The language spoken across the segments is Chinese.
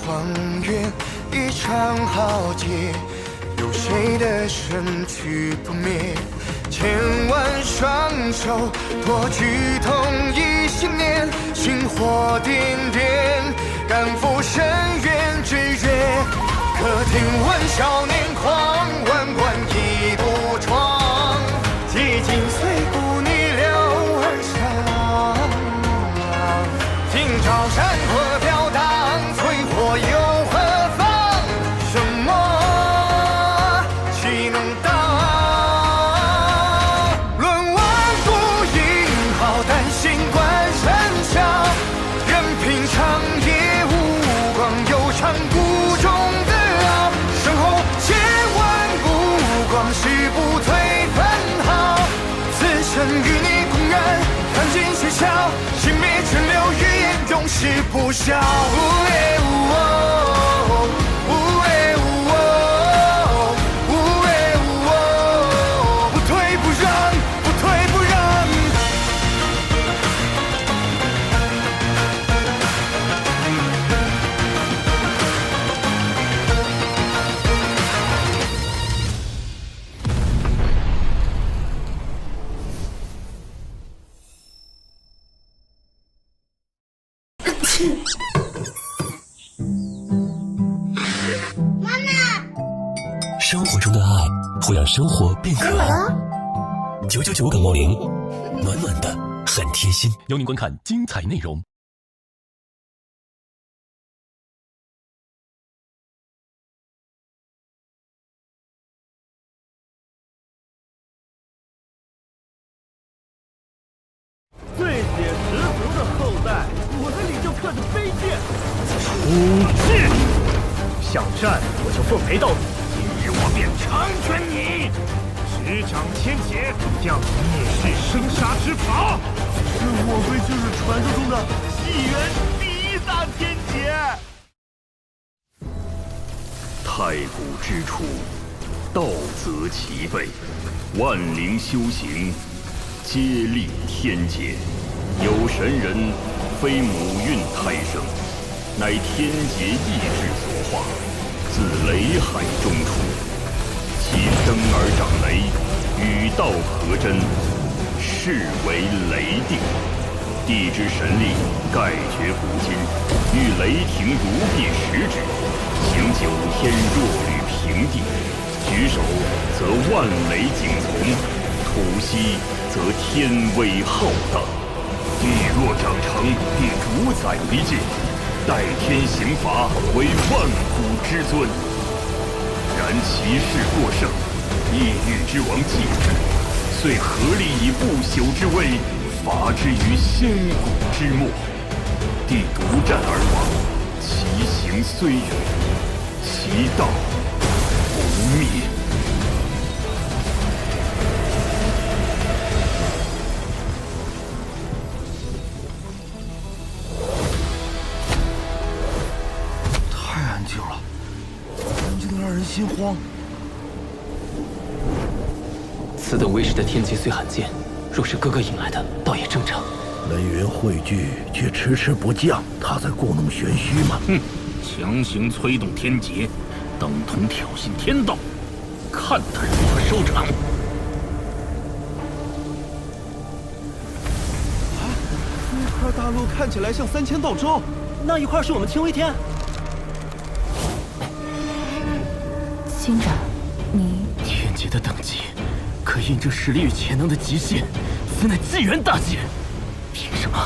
荒原，一场浩劫，有谁的身躯不灭？千万双手托举同一信念，星火点点，赶赴深渊之约。可听闻少年狂，万关一独闯，几经碎骨逆流而上。今朝山河飘荡，璀璨又何妨？什么岂能挡？论万古英豪，但心冠山下。任凭长夜无光，悠长谷中的傲。身后千万目光，誓不退分毫。此生与你共燃，看尽喧嚣，熄灭群流语言，永世不朽。不退不让，不退不让。生活中的爱会让生活变可爱。999感冒灵，暖暖的，很贴心。邀您观看精彩内容。最血十足的后代，骨子里就刻着卑贱。出世，想战我就奉陪到底。今日我便成全你，执掌千劫，将灭世生杀之法。这莫非就是传说中的纪元第一大天劫？太古之初，道则齐备，万灵修行，皆立天劫。有神人非母孕胎生，乃天劫意志所化，自雷海中出。其生而长雷，与道合真，是为雷定。地之神力，盖绝古今，欲雷霆如避时止，行9天若履平地。举手则万雷景从，吐息则天威浩荡。地若长成，必主宰为界，代天行罚，为万古之尊。然其势过盛，异域之王继之，遂合力以不朽之威，伐之于仙古之末。帝独战而亡，其行虽远，其道不灭。太安静了，安静的让人心慌。此等威势的天劫虽罕见，若是哥哥引来的，倒也正常。雷云汇聚，却迟迟不降，他在故弄玄虚吗？强行催动天劫，等同挑衅天道，看他如何收场。那块大陆看起来像3000道洲，那一块是我们青微天。星展，你天劫的等级，可印证实力与潜能的极限，此乃纪元大劫。凭什么？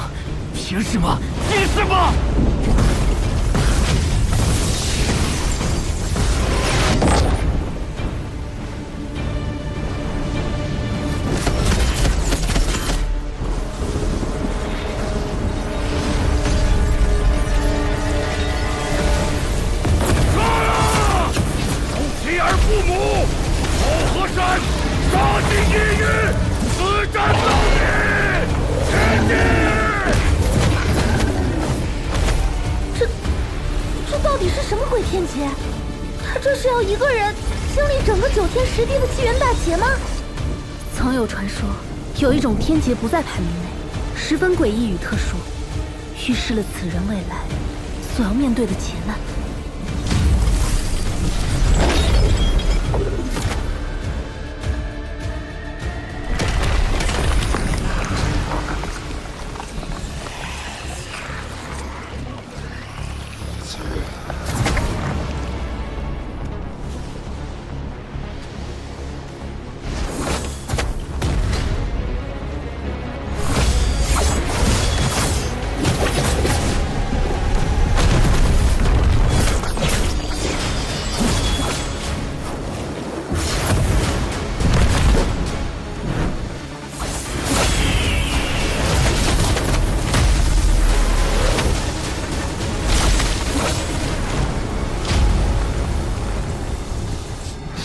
凭什么？凭什么？天劫，他这是要一个人经历整个9天10地的纪元大劫吗？曾有传说，有一种天劫不在排名内，十分诡异与特殊，预示了此人未来所要面对的劫难。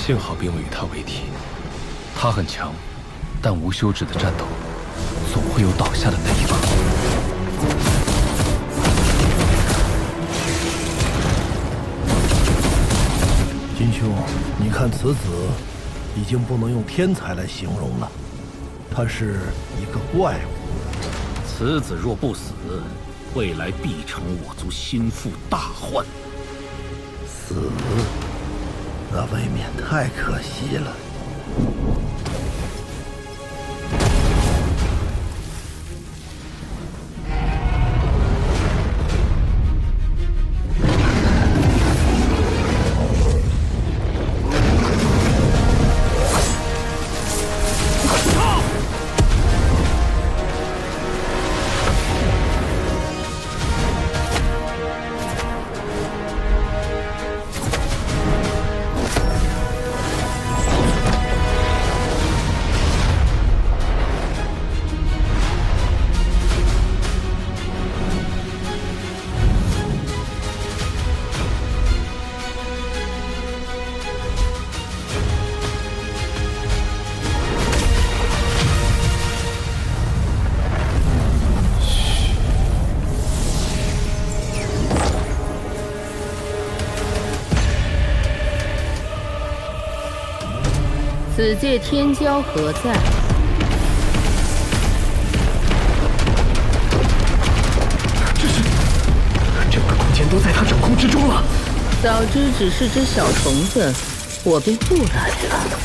幸好并未与他为敌。他很强，但无休止的战斗，总会有倒下的那一刻。金兄，你看此子，已经不能用天才来形容了，他是一个怪物。此子若不死，未来必成我族心腹大患。死，那未免太可惜了。此界天骄何在？整个空间都在他掌控之中了。早知只是只小虫子，我便不来了。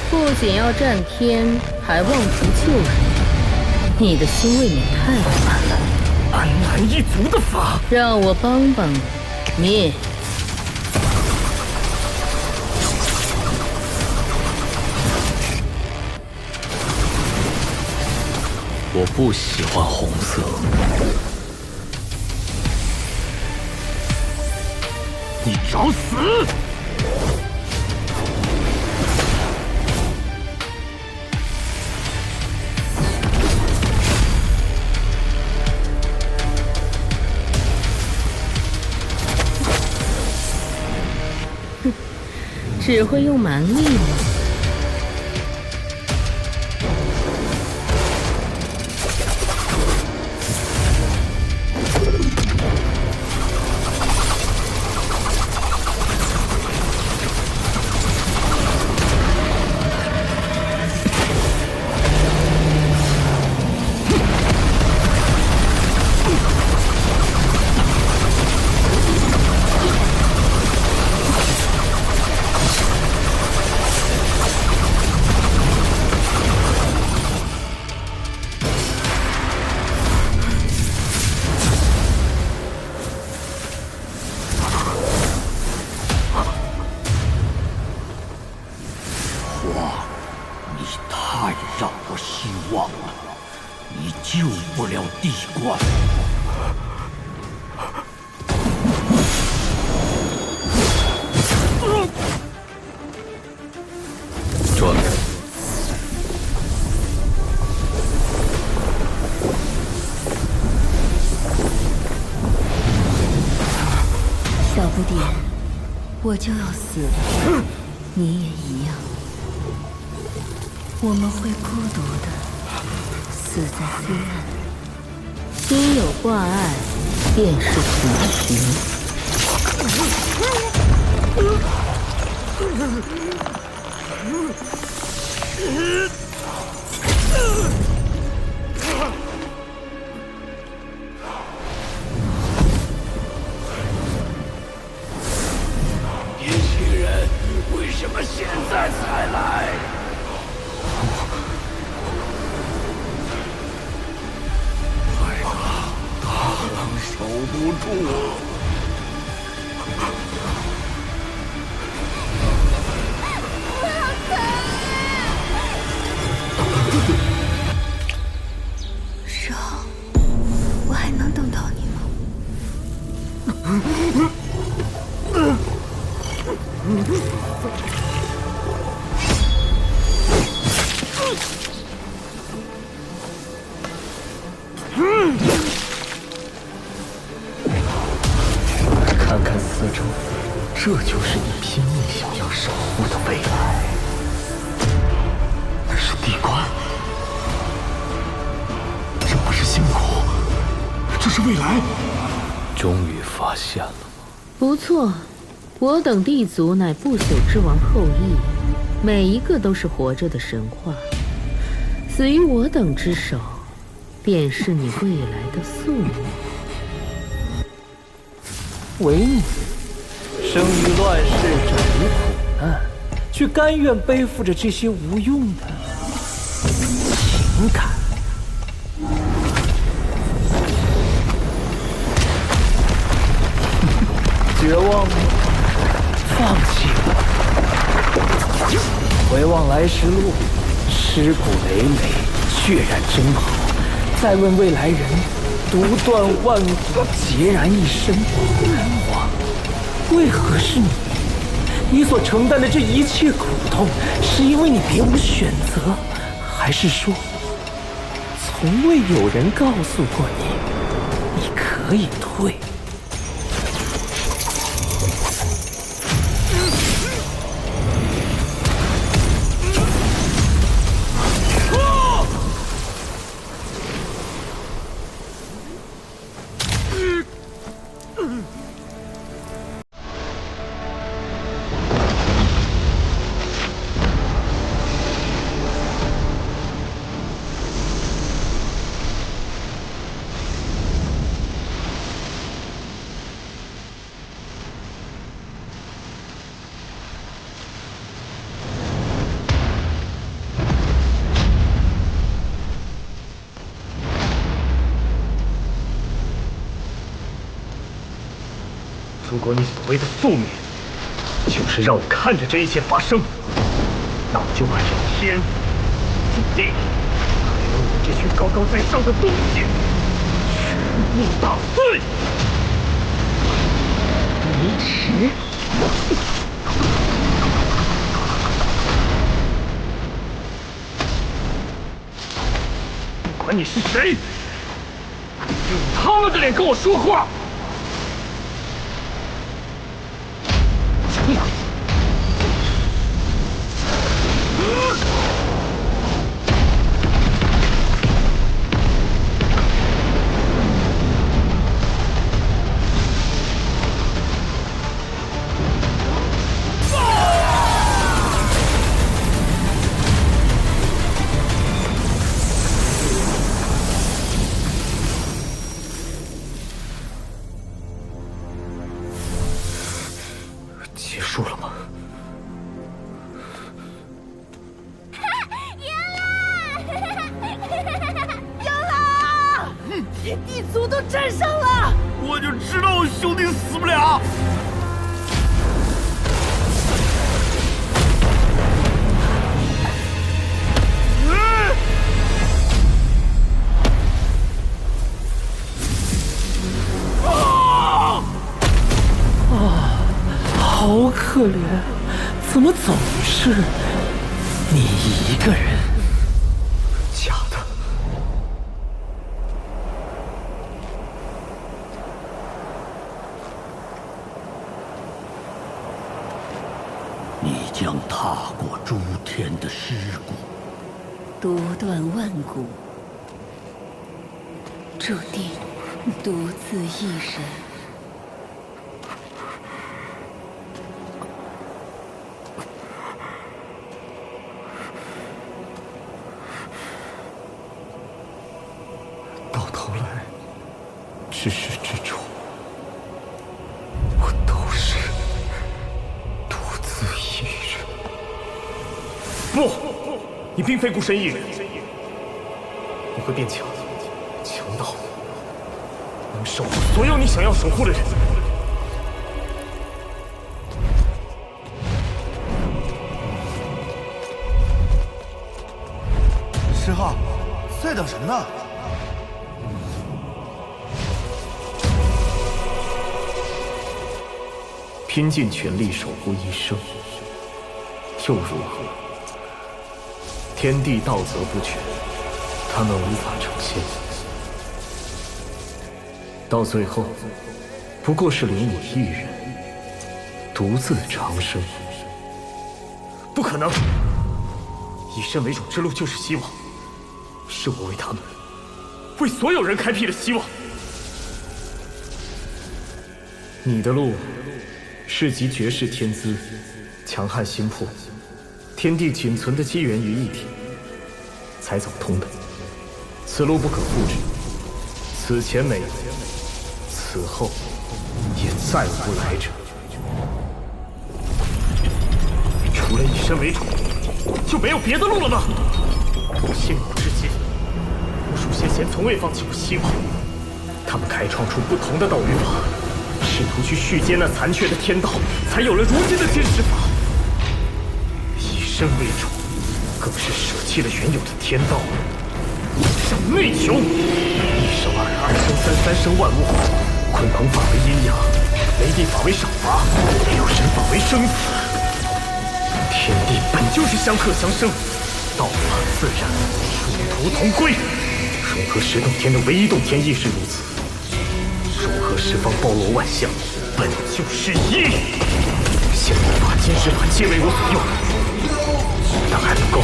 不仅要战天，还妄图救人，你的心未免太宽了。安南一族的法，让我帮帮你。我不喜欢红色。你找死！只会用蛮力吗？救不了地关。转。小不点，我就要死了，你也一样。我们会孤独的死在黑暗。心有挂碍，便是族群。年轻人，为什么现在才来？守不住了。少，我还能等到你吗？看看四周，这就是你拼命想要守护的未来。那是地关，这不是星空，这是未来。终于发现了。不错，我等地族乃不朽之王后裔，每一个都是活着的神话。死于我等之手，便是你未来的宿命。唯你生于乱世，长于苦难，却甘愿背负着这些无用的情感。绝望吗？放弃了。回望来时路，尸骨累累，血染真好。再问未来人，独断万骨，孑然一身。我为何是你？你所承担的这一切苦痛，是因为你别无选择，还是说，从未有人告诉过你，你可以退？如果你所谓的宿命，就是让我看着这一切发生，那我就按照天、地，还有你这群高高在上的东西，全部打碎！无耻！不管你是谁，用他们的脸跟我说话！结束了吗？赢了！地族都战胜了！我就知道我兄弟死不了。好可怜，怎么总是你一个人？假的。你将踏过诸天的尸骨，独断万骨，注定独自一人。到头来，至始至终，我都是独自一人。不，你并非孤身一人，你会变强，强到能守护所有你想要守护的人。石浩，在等什么呢？拼尽全力守护一生，又如何？天地道则不全，他们无法成仙。到最后，不过是留你一人，独自长生。不可能！以身为种之路就是希望，是我为他们，为所有人开辟的希望。你的路，是集绝世天资、强悍心魄、天地仅存的机缘于一体，才走通的。此路不可复制，此前没有，此后也再无来者。除了以身为主，就没有别的路了吗？现古至今，无数先贤从未放弃过希望，他们开创出不同的道与法，试图去续接那残缺的天道，才有了如今的金石法。以身为主，更是舍弃了原有的天道。上内求，一生二，二生三，三生万物。鲲鹏法为阴阳，雷帝法为赏罚，六神法为生死。天地本就是相克相生，道法自然，殊途同归。融合十洞天的唯一洞天亦是如此。融合十方包罗万象，本就是一。仙法、金石法皆为我所用，但还不够。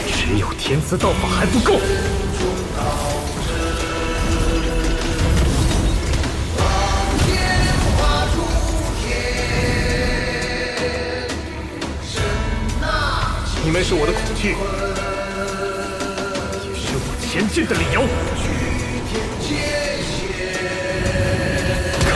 只有天资道法还不够。你们是我的恐惧，也是我前进的理由。看！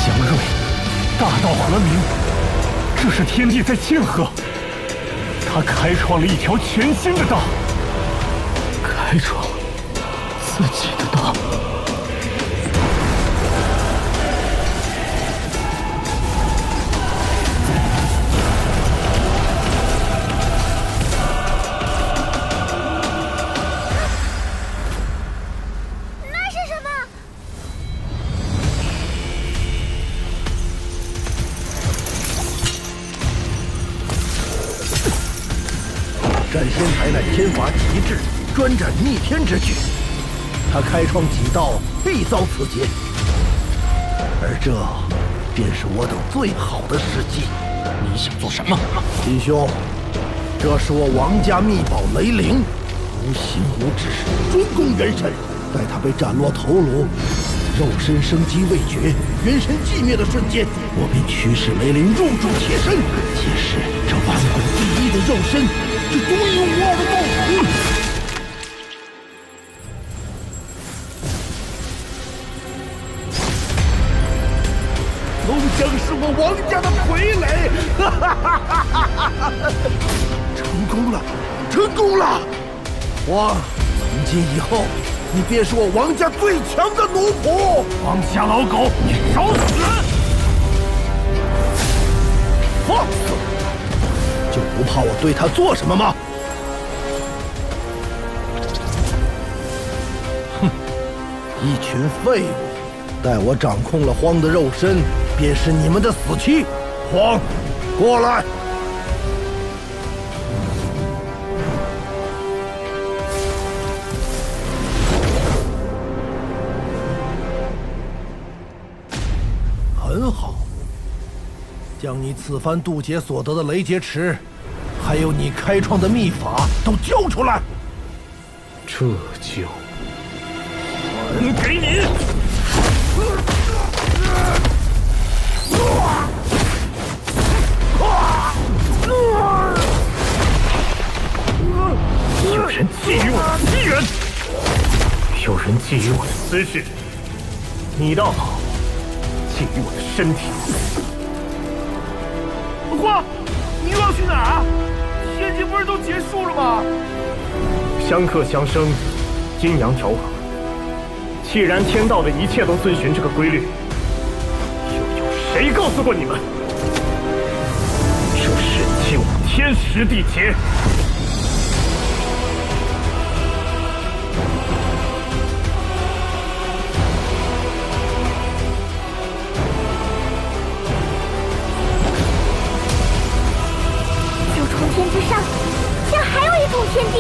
祥瑞，大道和明，这是天地在庆贺。他开创了一条全新的道，开创自己的道。斩仙台乃天法极致，专斩逆天之举。他开创几道，必遭此劫。而这便是我等最好的时机。你想做什么？弟兄，这是我王家秘宝雷灵，无形无质，专攻元神。待他被斩落头颅，肉身生机未绝，元神寂灭的瞬间，我便驱使雷灵入主铁身。届时，这万古第一的肉身，是独一无二的道统。龙江是我王家的傀儡，成功了，成功了！王，从今以后，你便是我王家最强的奴仆。王家老狗，你找死！放肆！就不怕我对他做什么吗？哼，一群废物！待我掌控了荒的肉身，便是你们的死期。荒，过来！将你此番渡劫所得的雷劫池，还有你开创的秘法都交出来。这就还给你！有人觊觎我的资源，有人觊觎我的私事，你倒好，觊觎我的身体。花，你又要去哪儿？天劫不是都结束了吗？相克相生，阴阳调和。既然天道的一切都遵循这个规律，又有谁告诉过你们，这是救天时地劫？天之上，竟然还有一种天地！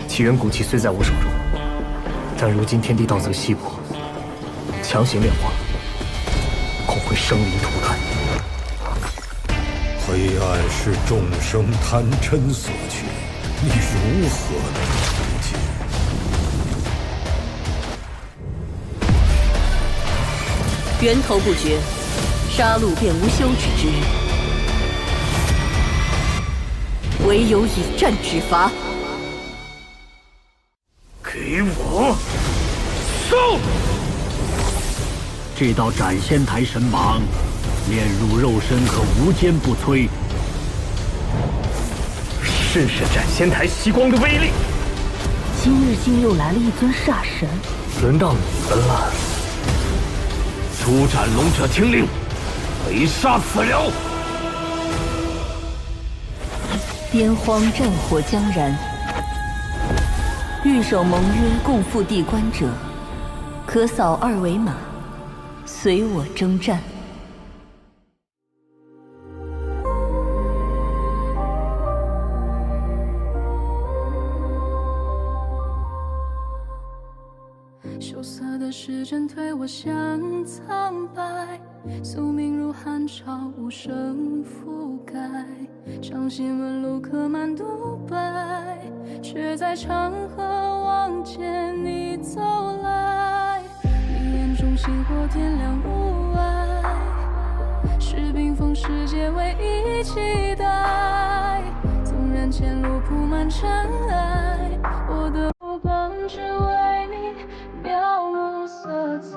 起源古器虽在我手中，但如今天地道则稀薄。强行炼化，恐会生灵涂炭。黑暗是众生贪嗔所趋，你如何能除解？源头不绝，杀戮便无休止之日，唯有以战止伐。给我收！这道斩仙台神芒，炼入肉身可无坚不摧。试试斩仙台吸光的威力。今日竟又来了一尊煞神，轮到你们了。诛斩龙者听令，围杀此僚。边荒战火将燃，玉手盟约共赴地关者，可扫二维码。随我征战。羞涩的时针推我向苍白，宿命如寒潮无声覆盖，掌心纹路刻满独白，却在长河望见你走来。中星火点亮雾霭，是冰封世界唯一期待。纵然前路铺满尘埃，我的目光只为你描摹色彩。